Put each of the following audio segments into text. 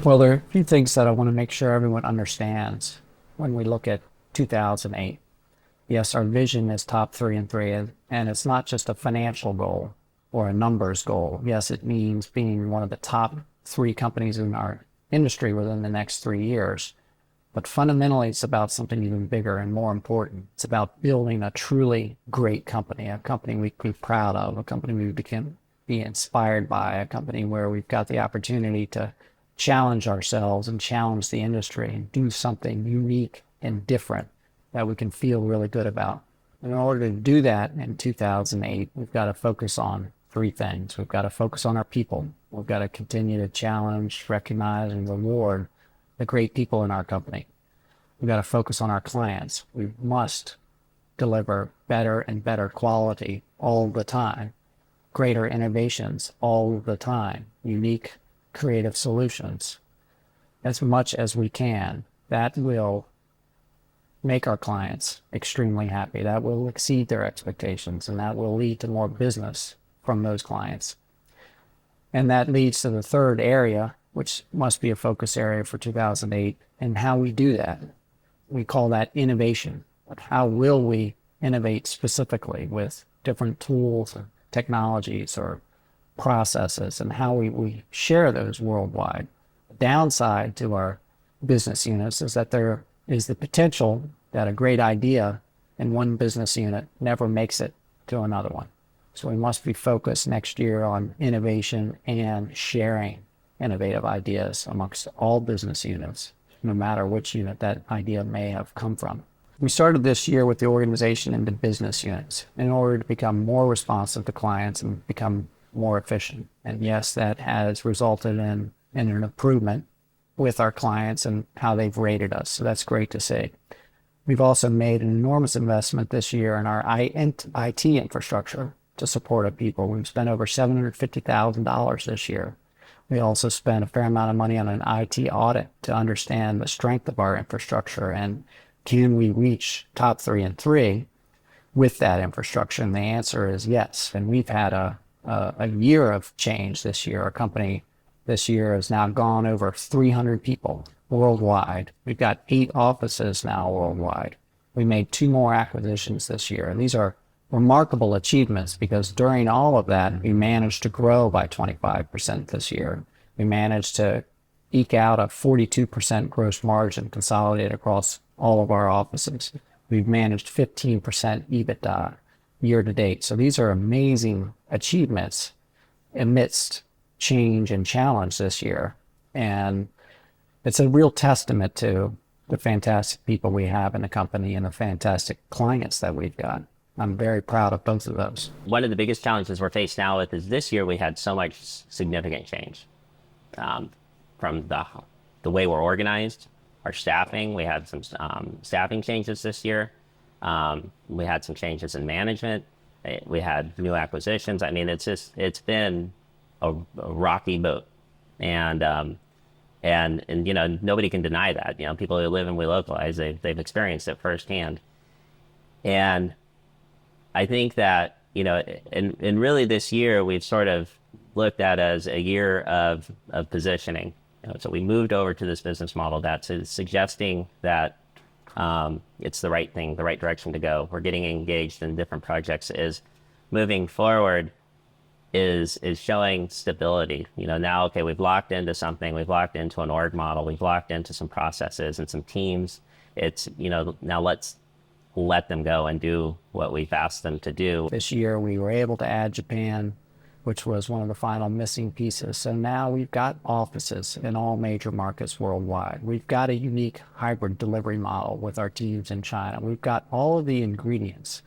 Well, there are a few things that I want to make sure everyone understands when we look at 2008. Yes, our vision is top three and three, and it's not just a financial goal or a numbers goal. Yes, it means being one of the top three companies in our industry within the next 3 years. But fundamentally, it's about something even bigger and more important. It's about building a truly great company, a company we can be proud of, a company we can be inspired by, a company where we've got the opportunity to challenge ourselves and challenge the industry and do something unique and different that we can feel really good about. In order to do that in 2008, we've got to focus on three things. We've got to focus on our people. We've got to continue to challenge, recognize, and reward the great people in our company. We've got to focus on our clients. We must deliver better and better quality all the time, greater innovations all the time, unique creative solutions as much as we can. That will make our clients extremely happy. That will exceed their expectations, and that will lead to more business from those clients. And that leads to the third area, which must be a focus area for 2008, and how we do that. We call that innovation. But how will we innovate specifically with different tools and technologies or processes, and how we share those worldwide? The downside to our business units is that there is the potential that a great idea in one business unit never makes it to another one. So we must be focused next year on innovation and sharing innovative ideas amongst all business units, no matter which unit that idea may have come from. We started this year with the organization into business units in order to become more responsive to clients and become more efficient. And yes, that has resulted in an improvement with our clients and how they've rated us. So that's great to see. We've also made an enormous investment this year in our IT infrastructure to support our people. We've spent over $750,000 this year. We also spent a fair amount of money on an IT audit to understand the strength of our infrastructure and can we reach top three and three with that infrastructure? And the answer is yes. And we've had a year of change this year. Our company this year has now gone over 300 people worldwide. We've got 8 offices now worldwide. We made 2 more acquisitions this year. And these are remarkable achievements because during all of that, we managed to grow by 25% this year. We managed to eke out a 42% gross margin consolidated across all of our offices. We've managed 15% EBITDA year to date. So these are amazing achievements amidst change and challenge this year. And it's a real testament to the fantastic people we have in the company and the fantastic clients that we've got. I'm very proud of both of those. One of the biggest challenges we're faced now with is this year we had so much significant change from the way we're organized, our staffing. We had some staffing changes this year. We had some changes in management. We had new acquisitions. I mean, it's been a rocky boat, and you know, nobody can deny that. You know, people who live and we localize, they've experienced it firsthand. And I think that, you know, and really this year we've sort of looked at as a year of positioning. You know, so we moved over to this business model that's suggesting that it's the right thing, the right direction to go. We're getting engaged in different projects. Is moving forward is showing stability. You know, now, okay, we've locked into something, we've locked into an org model, we've locked into some processes and some teams. It's, you know, now let's let them go and do what we've asked them to do. This year we were able to add Japan, which was one of the final missing pieces. So now we've got offices in all major markets worldwide. We've got a unique hybrid delivery model with our teams in China. We've got all of the ingredients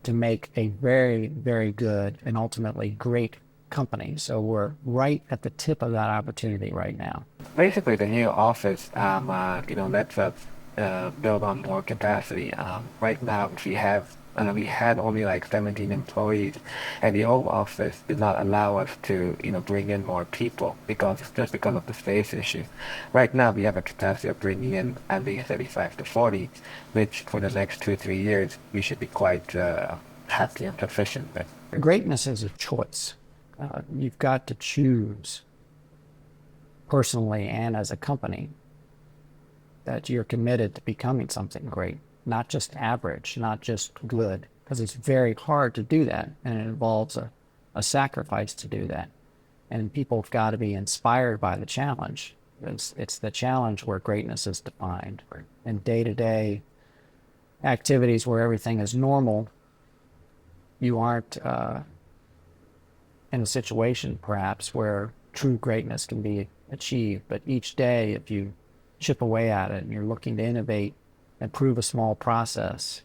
to make a very, very good and ultimately great company. So we're right at the tip of that opportunity right now. Basically, the new office, lets us build on more capacity. Right now, we had only like 17 employees, and the old office did not allow us to, bring in more people because of the space issue. Right now, we have a capacity of bringing in at least 35 to 40, which for the next 2-3 years, we should be quite happy and sufficient with. Greatness is a choice. You've got to choose personally and as a company, that you're committed to becoming something great, not just average, not just good, because it's very hard to do that, and it involves a sacrifice to do that. And people have got to be inspired by the challenge. It's the challenge where greatness is defined. In day-to-day activities where everything is normal, you aren't in a situation perhaps where true greatness can be achieved. But each day, if you chip away at it and you're looking to innovate, improve a small process,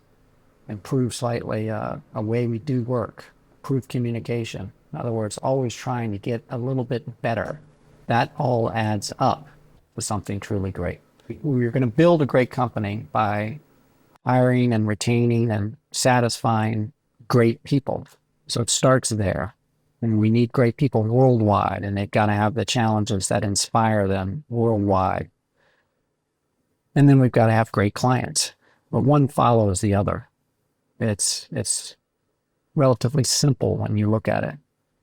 improve slightly a way we do work, improve communication. In other words, always trying to get a little bit better. That all adds up to something truly great. We're going to build a great company by hiring and retaining and satisfying great people. So it starts there. And we need great people worldwide, and they've got to have the challenges that inspire them worldwide. And then we've got to have great clients. But one follows the other. It's relatively simple when you look at it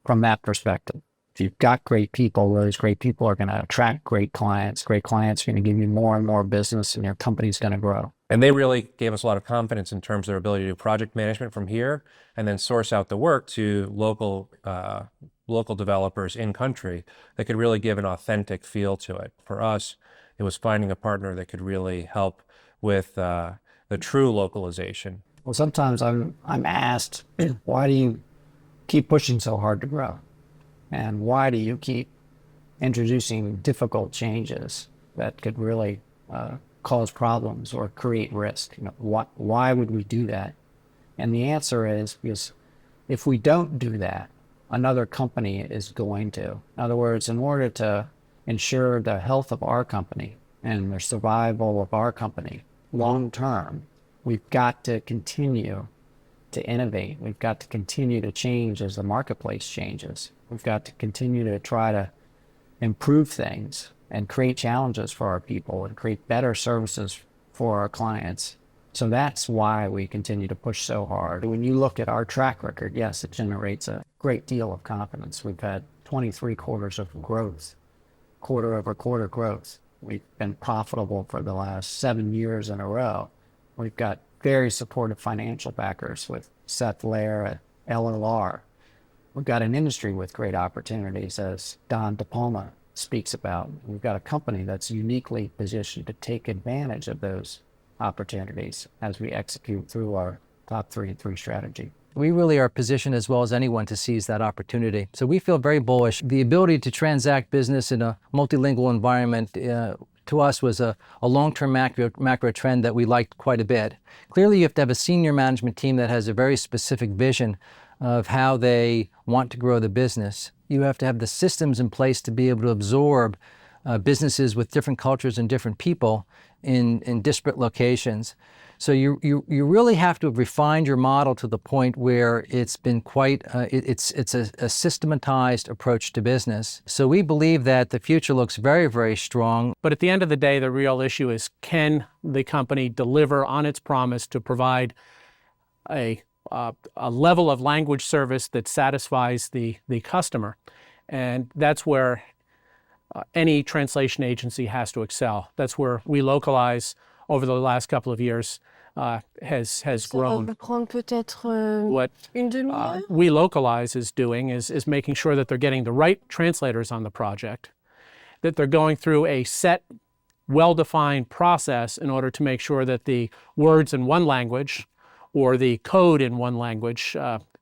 from that perspective. If you've got great people, those great people are going to attract great clients. Great clients are going to give you more and more business, and your company's going to grow. And they really gave us a lot of confidence in terms of their ability to do project management from here and then source out the work to local developers in country that could really give an authentic feel to it. For us, it was finding a partner that could really help with the true localization. Well, sometimes I'm asked, why do you keep pushing so hard to grow? And why do you keep introducing difficult changes that could really cause problems or create risk? Why would we do that? And the answer is because if we don't do that, another company is going to. In other words, in order to ensure the health of our company and the survival of our company long term, we've got to continue to innovate. We've got to continue to change as the marketplace changes. We've got to continue to try to improve things and create challenges for our people and create better services for our clients. So that's why we continue to push so hard. When you look at our track record, yes, it generates a great deal of confidence. We've had 23 quarters of growth, quarter-over-quarter growth. We've been profitable for the last 7 years in a row. We've got very supportive financial backers with Seth Lair at LLR. We've got an industry with great opportunities, as Don DePalma speaks about. We've got a company that's uniquely positioned to take advantage of those opportunities as we execute through our top 3 and 3 strategy. We really are positioned as well as anyone to seize that opportunity. So we feel very bullish. The ability to transact business in a multilingual environment to us was a long-term macro trend that we liked quite a bit. Clearly, you have to have a senior management team that has a very specific vision of how they want to grow the business. You have to have the systems in place to be able to absorb businesses with different cultures and different people in disparate locations. So you really have to have refined your model to the point where it's been quite, it's a systematized approach to business. So we believe that the future looks very, very strong. But at the end of the day, the real issue is, can the company deliver on its promise to provide a level of language service that satisfies the customer? And that's where any translation agency has to excel. That's where We Localize over the last couple of years has grown. What We Localize is doing is making sure that they're getting the right translators on the project, that they're going through a set, well-defined process in order to make sure that the words in one language or the code in one language,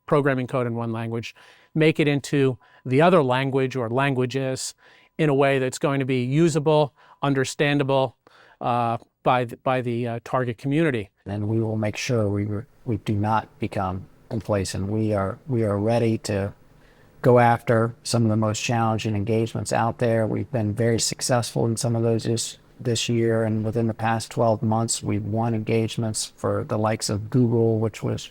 programming code in one language, make it into the other language or languages in a way that's going to be usable, understandable by the target community. And we will make sure we do not become complacent. We are ready to go after some of the most challenging engagements out there. We've been very successful in some of those this year, and within the past 12 months, we've won engagements for the likes of Google, which was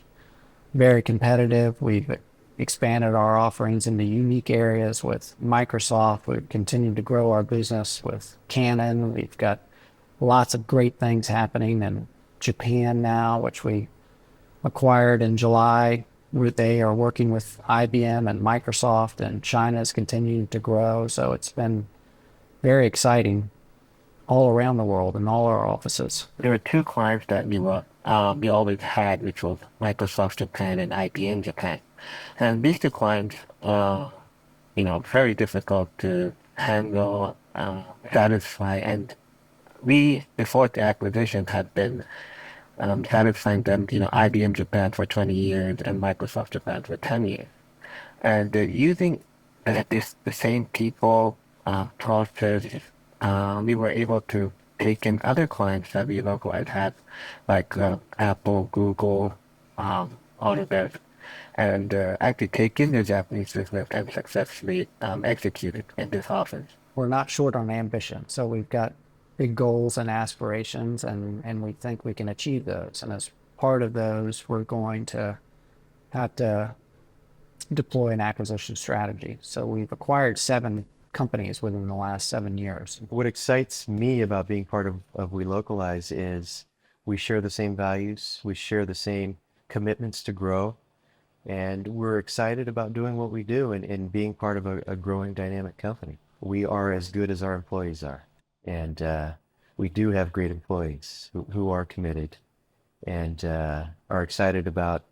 very competitive. We've expanded our offerings into unique areas with Microsoft. We've continued to grow our business with Canon. We've got lots of great things happening in Japan now, which we acquired in July. They are working with IBM and Microsoft, and China is continuing to grow. So it's been very exciting all around the world in all our offices. There were two clients that we always had, which was Microsoft Japan and IBM Japan, and these two clients very difficult to handle, satisfy, and we before the acquisition had been satisfying them, IBM Japan for 20 years and Microsoft Japan for 10 years, and using the same people, process, we were able to take in other clients that we localized had, like Apple, Google, Autodesk, and actually take in the Japanese business and successfully execute it in this office. We're not short on ambition, so we've got big goals and aspirations, and we think we can achieve those. And as part of those, we're going to have to deploy an acquisition strategy. So we've acquired 7 companies within the last 7 years. What excites me about being part of We Localize is we share the same values, we share the same commitments to grow, and we're excited about doing what we do and being part of a growing dynamic company. We are as good as our employees are, and we do have great employees who are committed and are excited about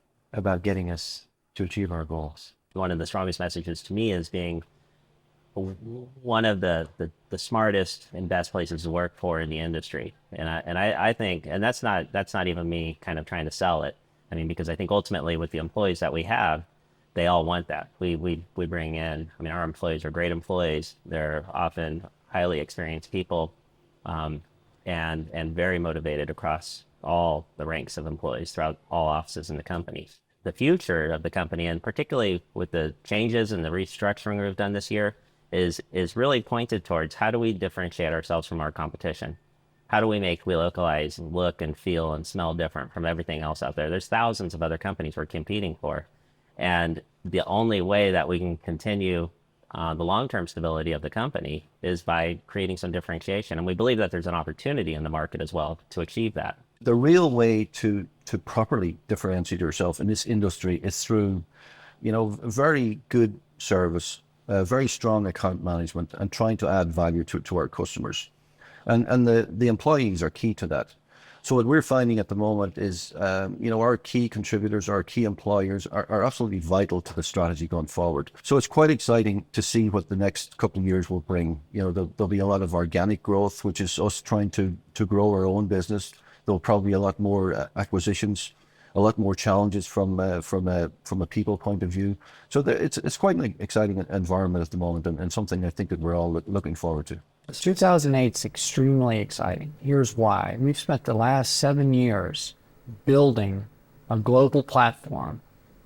getting us to achieve our goals. One of the strongest messages to me is being one of the smartest and best places to work for in the industry. And I think, and that's not even me kind of trying to sell it. I mean, because I think ultimately with the employees that we have, they all want that. We bring in, I mean, our employees are great employees. They're often highly experienced people, and very motivated across all the ranks of employees throughout all offices in the company. The future of the company, and particularly with the changes and the restructuring we've done this year, is really pointed towards how do we differentiate ourselves from our competition? How do we make We Localize look and feel and smell different from everything else out there? There's thousands of other companies we're competing for. And the only way that we can continue the long-term stability of the company is by creating some differentiation. And we believe that there's an opportunity in the market as well to achieve that. The real way to properly differentiate yourself in this industry is through, very good service, very strong account management, and trying to add value to our customers. And the employees are key to that. So what we're finding at the moment is, our key contributors, our key employers are absolutely vital to the strategy going forward. So it's quite exciting to see what the next couple of years will bring. There'll be a lot of organic growth, which is us trying to grow our own business. There'll probably be a lot more acquisitions, a lot more challenges from a people point of view. So it's quite an exciting environment at the moment, and something I think that we're all looking forward to. 2008 is extremely exciting. Here's why. We've spent the last 7 years building a global platform,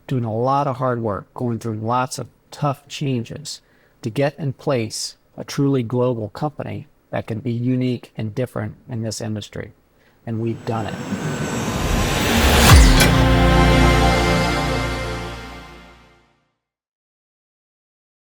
doing a lot of hard work, going through lots of tough changes to get in place a truly global company that can be unique and different in this industry. And we've done it.